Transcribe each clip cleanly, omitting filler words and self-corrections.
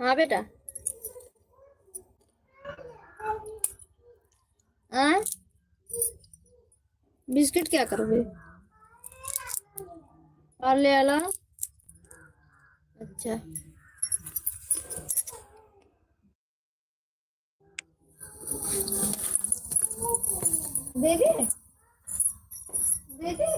हाँ बेटा। हाँ, बिस्किट क्या करोगे? पार्ले वाला। अच्छा, दे दे दे दे।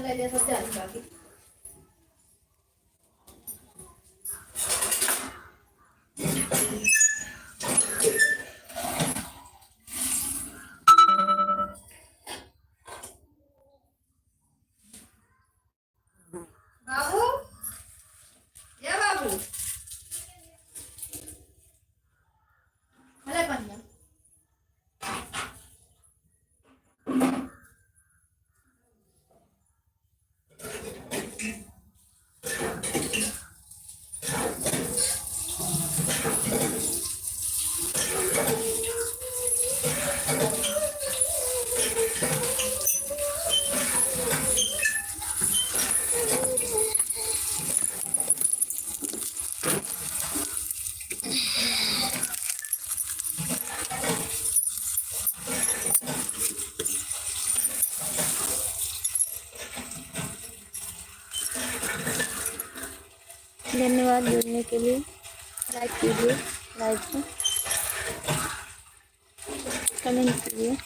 ले ले सब जाने बाकी। बाबू, या बाबू, अरे पन्ना। धन्यवाद जुड़ने के लिए। लाइक कीजिए, लाइक कमेंट कीजिए।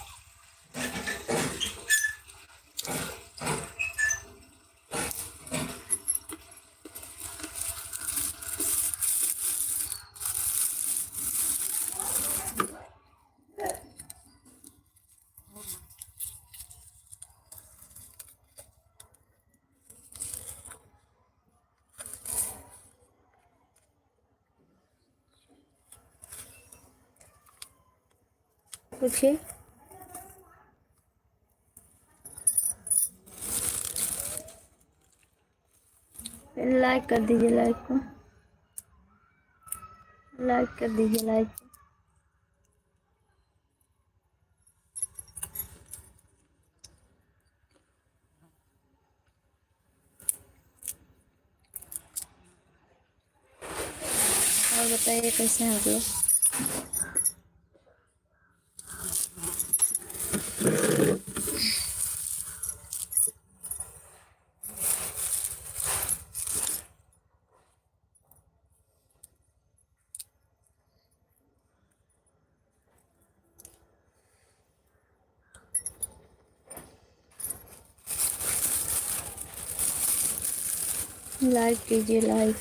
पूछिए। लाइक कर दीजिए, लाइक को लाइक कर दीजिए, लाइक। और बताइए कैसे हैं आप लोग? लाइक कीजिए, लाइक।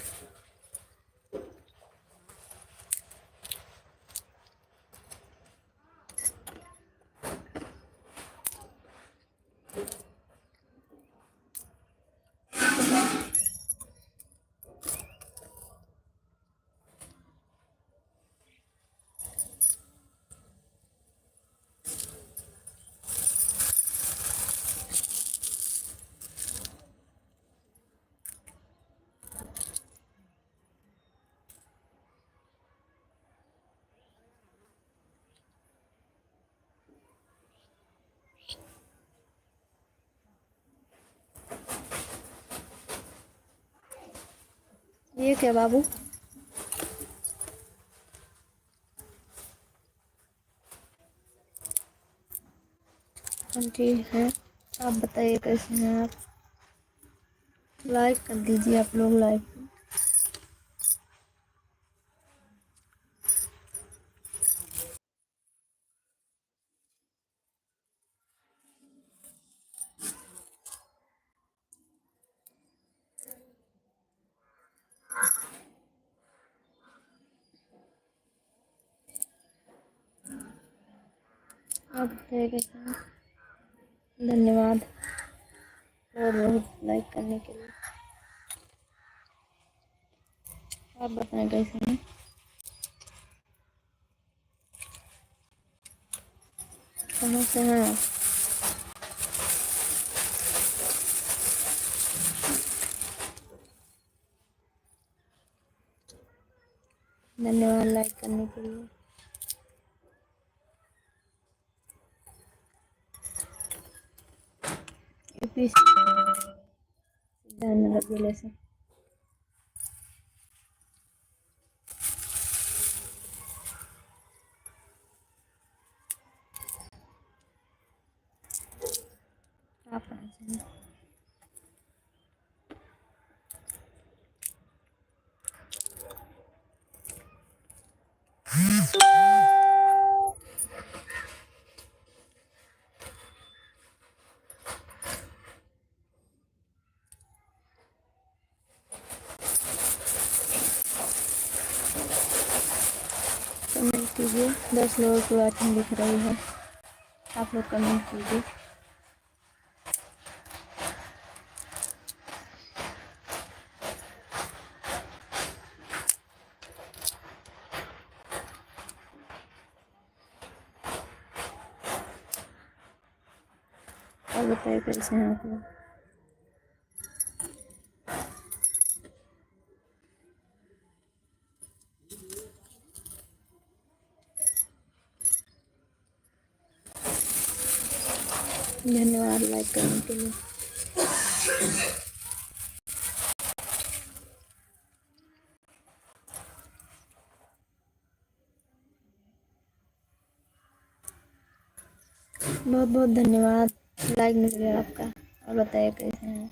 ये क्या बाबू? ठीक है, आप बताइए कैसे हैं आप? लाइक कर दीजिए आप लोग, लाइक। आप बताइए कैसे हैं? धन्यवाद बहुत बहुत लाइक करने के लिए। आप बताएं कैसे हैं? कहाँ से हैं आप? धन्यवाद लाइक करने के लिए। यूपी सिद्धार्थनगर जिले से। आप कहाँ से हैं? कमेंट कीजिए। 10 लोगों की वाचिंग दिख रही है, आप लोग कमेंट कीजिए। और बताइए कैसे हैं आप लोग? धन्यवाद लाइक करने के लिए। बहुत बहुत धन्यवाद लाइक मिल गया आपका। और बताइए कैसे हैं?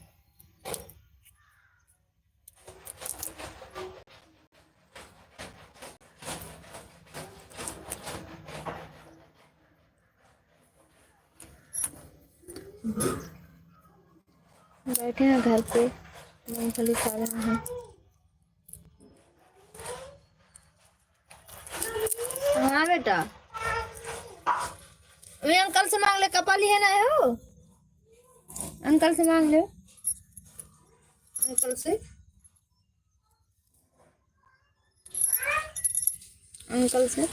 बैठे हैं घर पे, मूंगफली खा रहे हैं। हाँ बेटा, वे अंकल से मांग ले, कपा लिए ना हो। अंकल से मांग लो, अंकल से, अंकल से।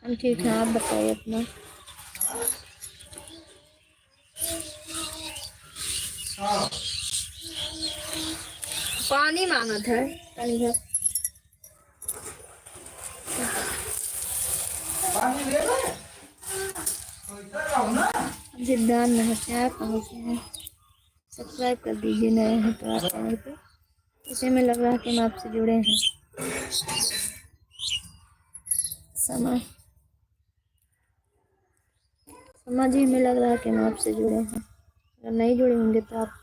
हम ठीक हैं, आप बताइए अपना। पानी मांगा था पानी भर। सिद्धांत नगर से। आप कहाँ से हैं? सब्सक्राइब कर दीजिए, नए हैं तो आप चैनल पे। इसे में लग रहा है कि हम आपसे जुड़े हैं। समझ समझ ही में लग रहा है कि हम आपसे जुड़े हैं। अगर नहीं जुड़े होंगे तो आप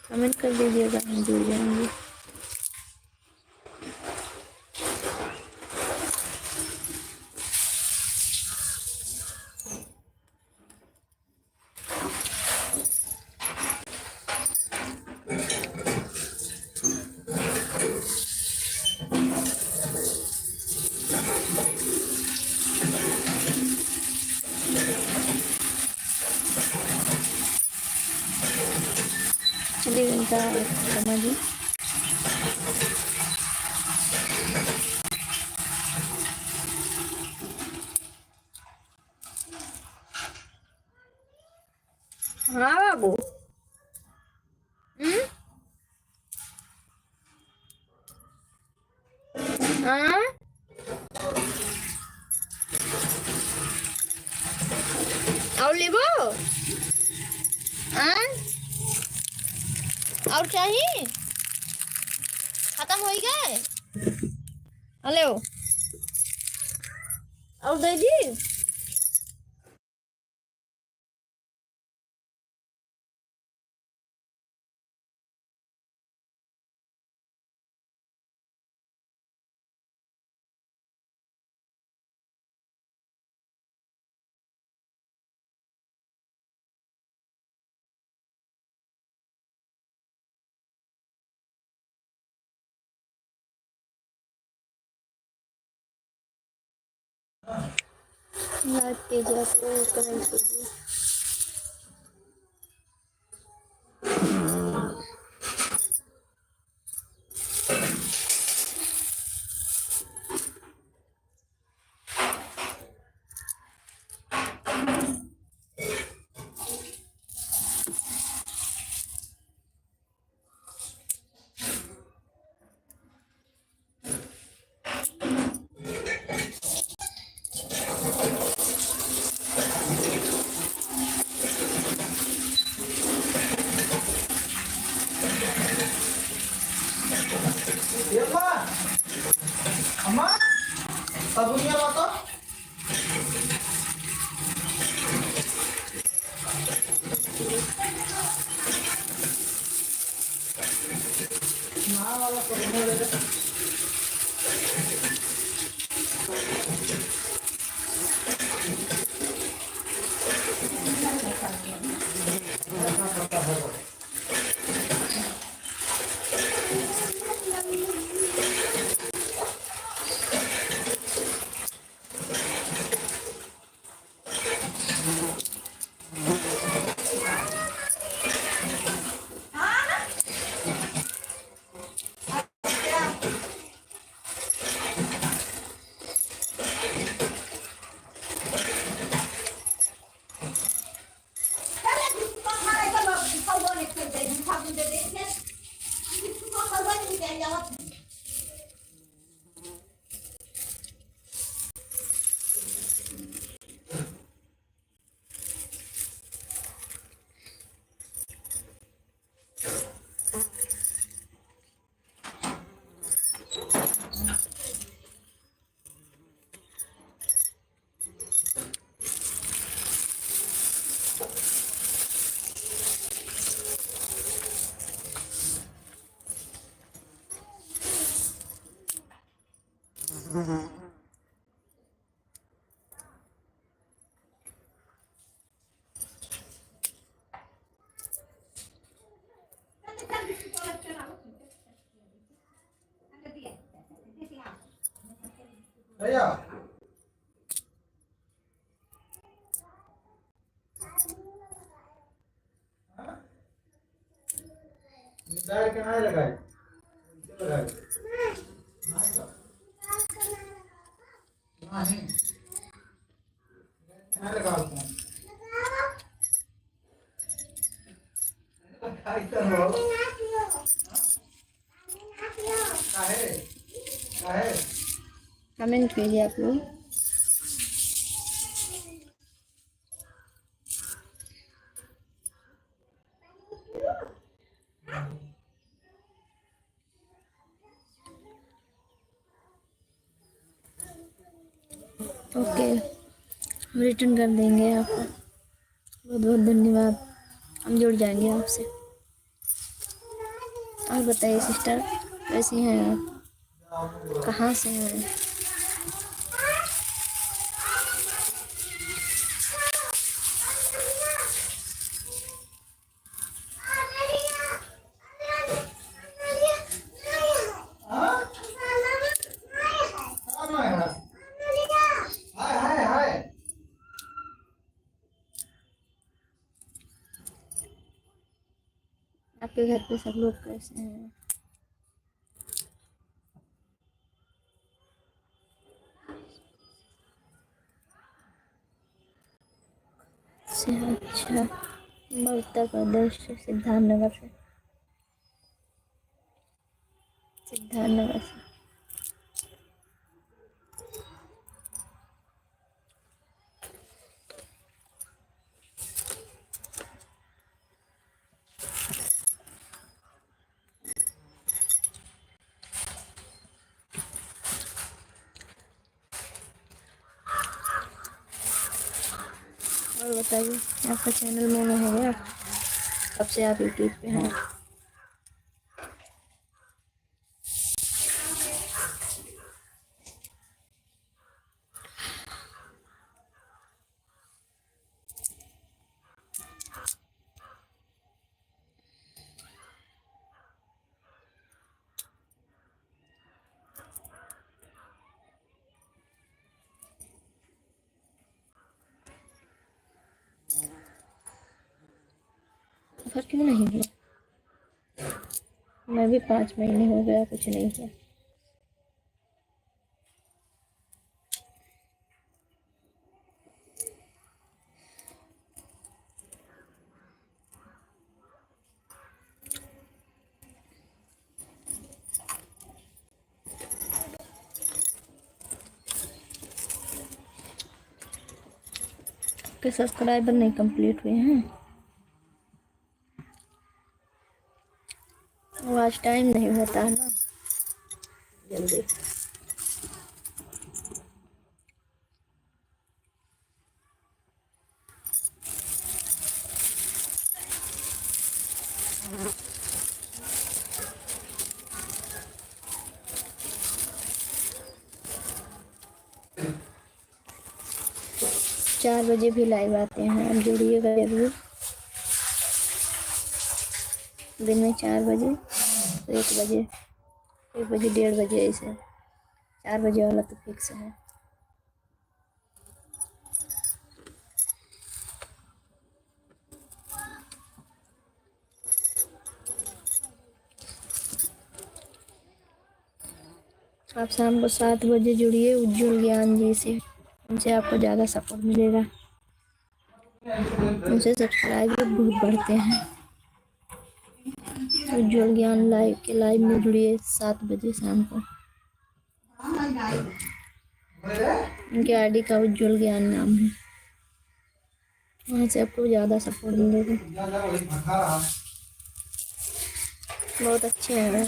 कमेंट कर दीजिएगा, हम जुड़ जाएंगे। चलिए इनका समझिए। हाँ बाबू। हाँ और लेबो। हाँ और चाहिए, खत्म हो गए। हेलो, और दे दी। लाइक कीजिए, कमेंट कीजिए। అమ్మా సబునియా మాతో నా వాళ్ళ కొడుకు అయ్యా निकाल के नहीं लगाई लगाई नहीं नहीं लगाओ खाई तो हो काहे काहे कमेंट कीजिए आप लोग। ओके, हम रिटर्न कर देंगे आपको। बहुत बहुत धन्यवाद। हम जुड़ जाएंगे आपसे। और बताइए सिस्टर, कैसी हैं आप? कहाँ से हैं? आपके घर पे सब लोग कैसे हैं? अच्छा, मैं उत्तर प्रदेश से, सिद्धार्थनगर से। सिद्धार्थनगर से। और बताइए, आपका चैनल मोनो हो गया? कब से आप यूट्यूब पे हैं? सब्सक्राइबर क्यों नहीं हुआ? मैं भी 5 महीने हो गया कुछ नहीं किया। के सब्सक्राइबर नहीं कंप्लीट हुए हैं। वो आज टाइम नहीं होता है ना जल्दी। चार बजे भी लाइव आते हैं, आप जुड़िएगा जरूर। दिन में 4 बजे, 1 बजे, 1 बजे, 1:30 बजे, ऐसे 4 बजे वाला तो फिक्स है। आप शाम को 7 बजे जुड़िए उज्जवल ज्ञान जी से, उनसे आपको ज़्यादा सपोर्ट मिलेगा। उनसे सब्सक्राइबर बहुत बढ़ते हैं। उज्जवल ज्ञान लाइव के लाइव में जुड़िए 7 बजे शाम को। उनके आईडी का उज्जवल ज्ञान नाम है, वहाँ से आपको ज़्यादा सपोर्ट मिलेगा। बहुत अच्छे हैं।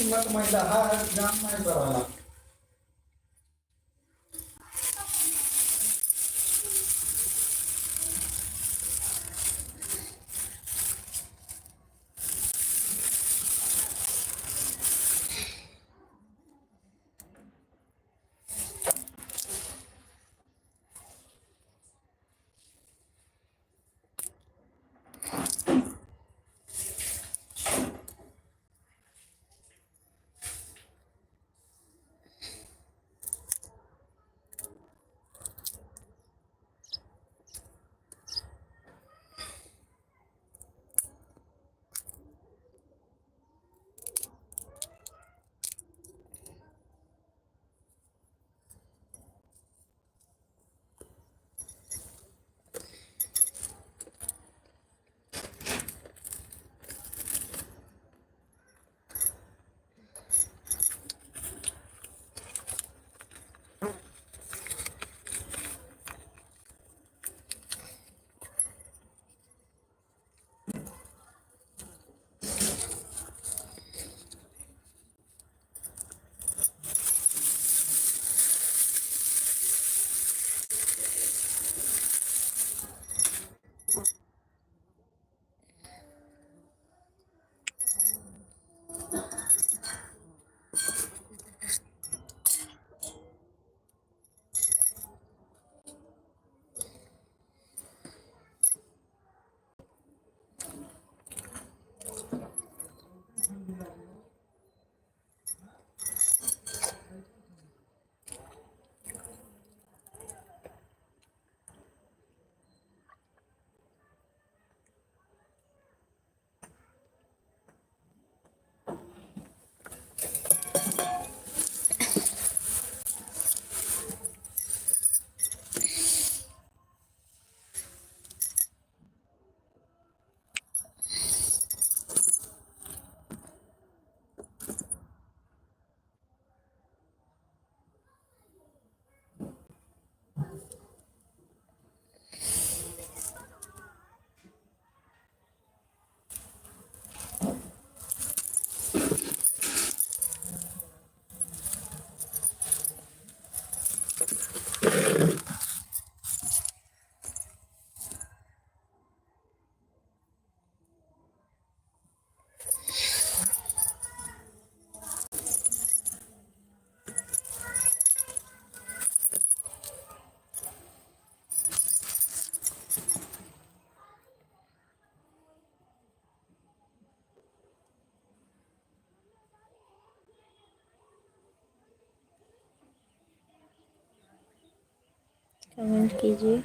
मत महिला हा जाम नाही करायला। कमेंट कीजिए।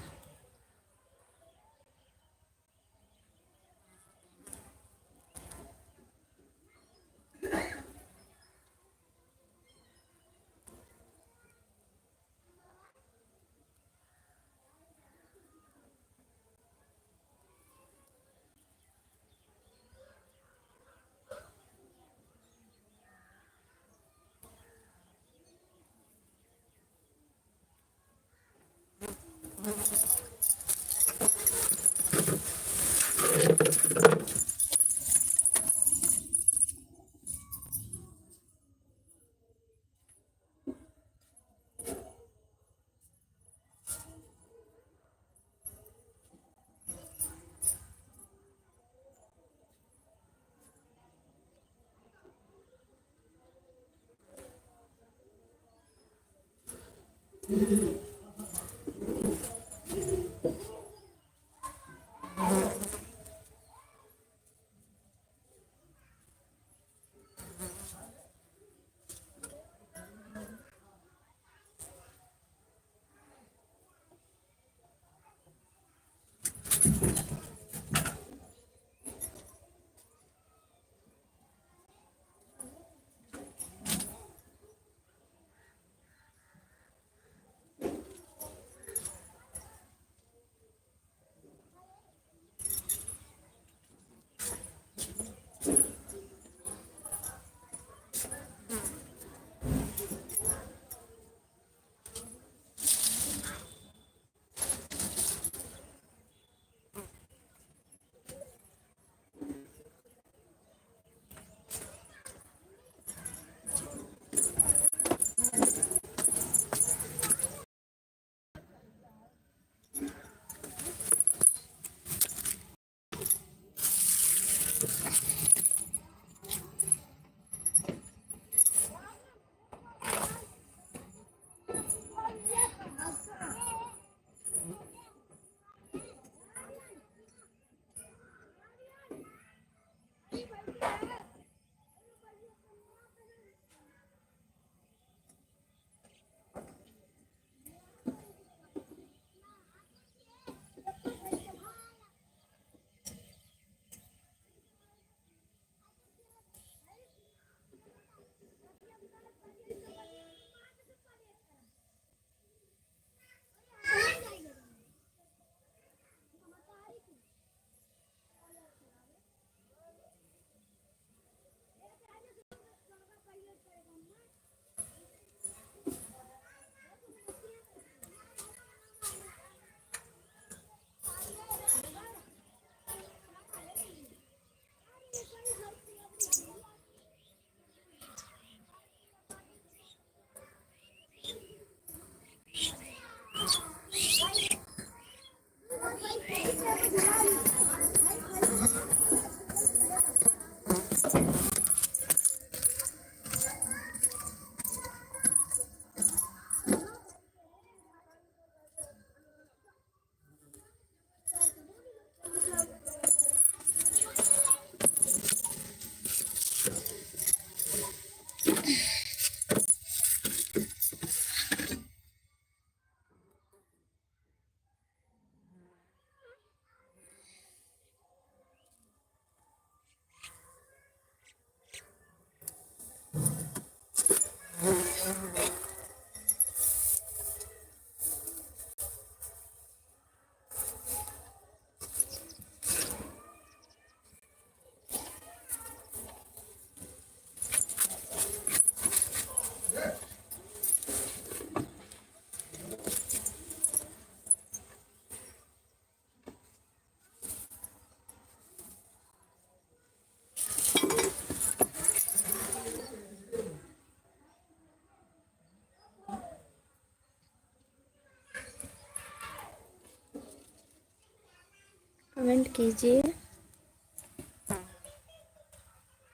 कमेंट कीजिए।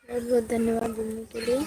बहुत बहुत धन्यवाद जुड़ने के लिए।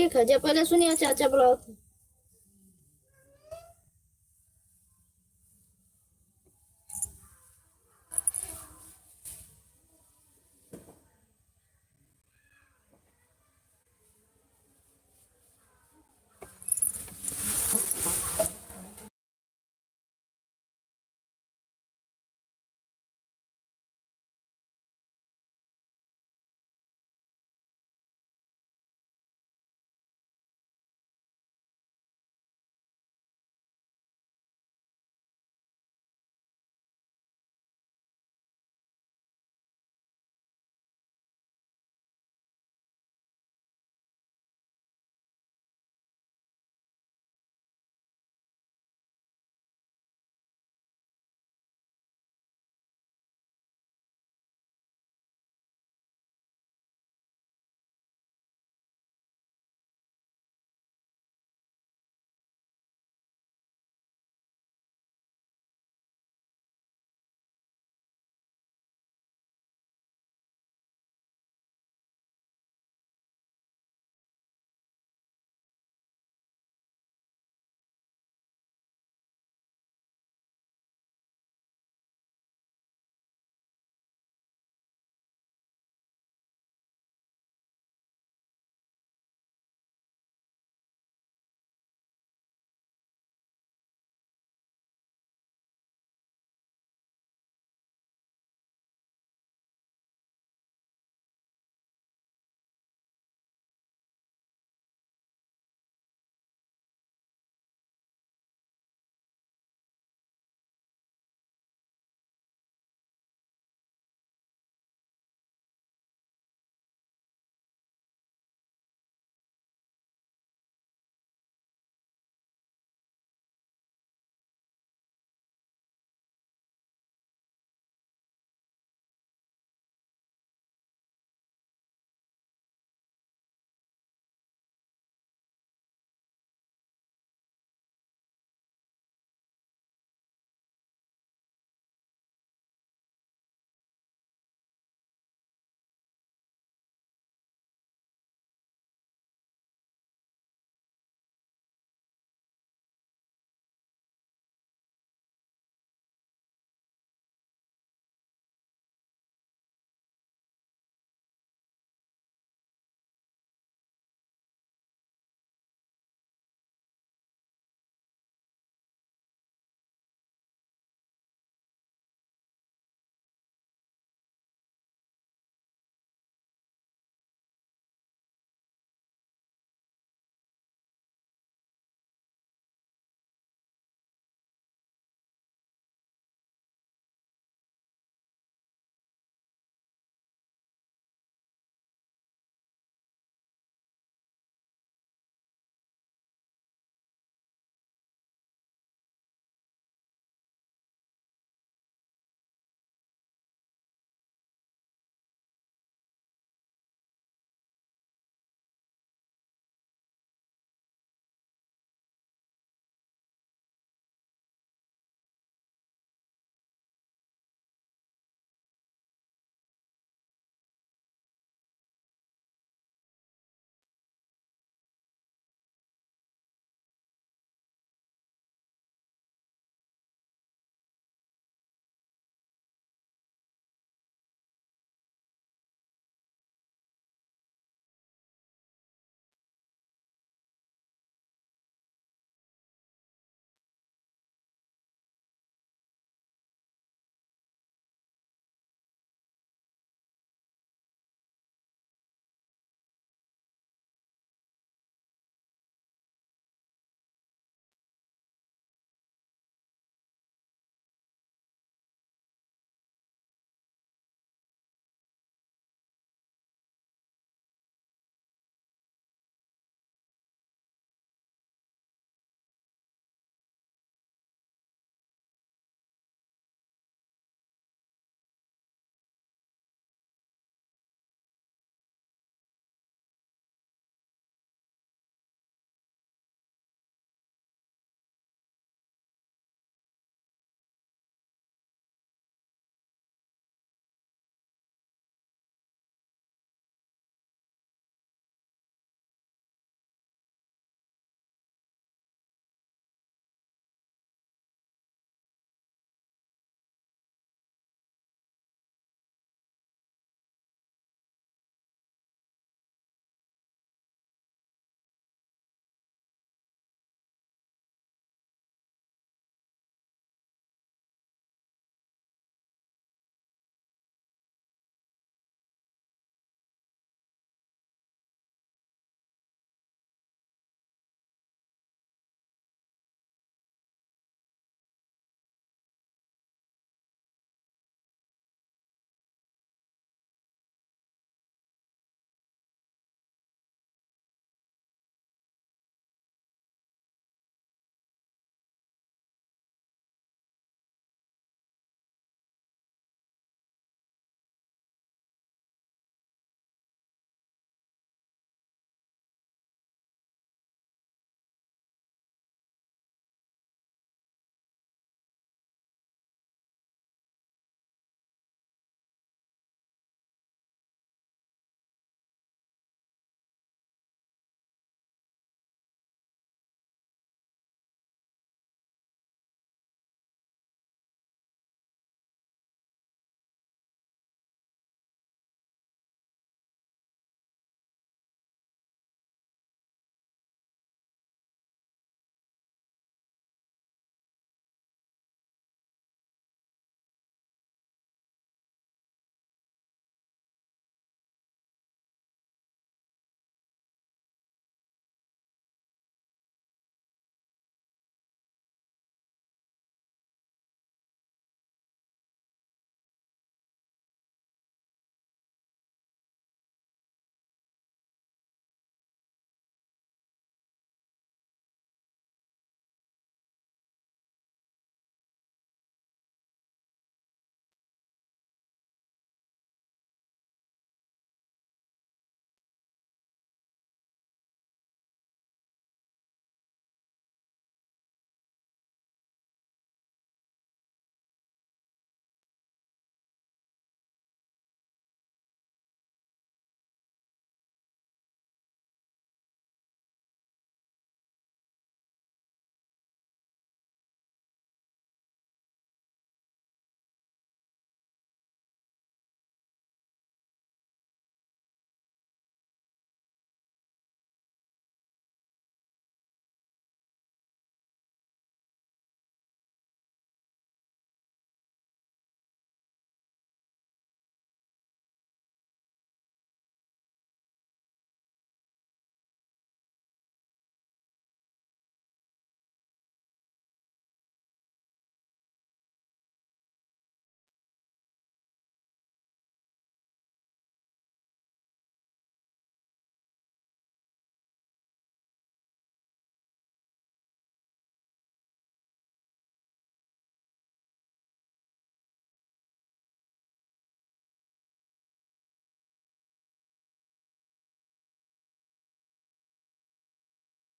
ठीक है, जब पहले सुनिए चाचा ब्लॉग।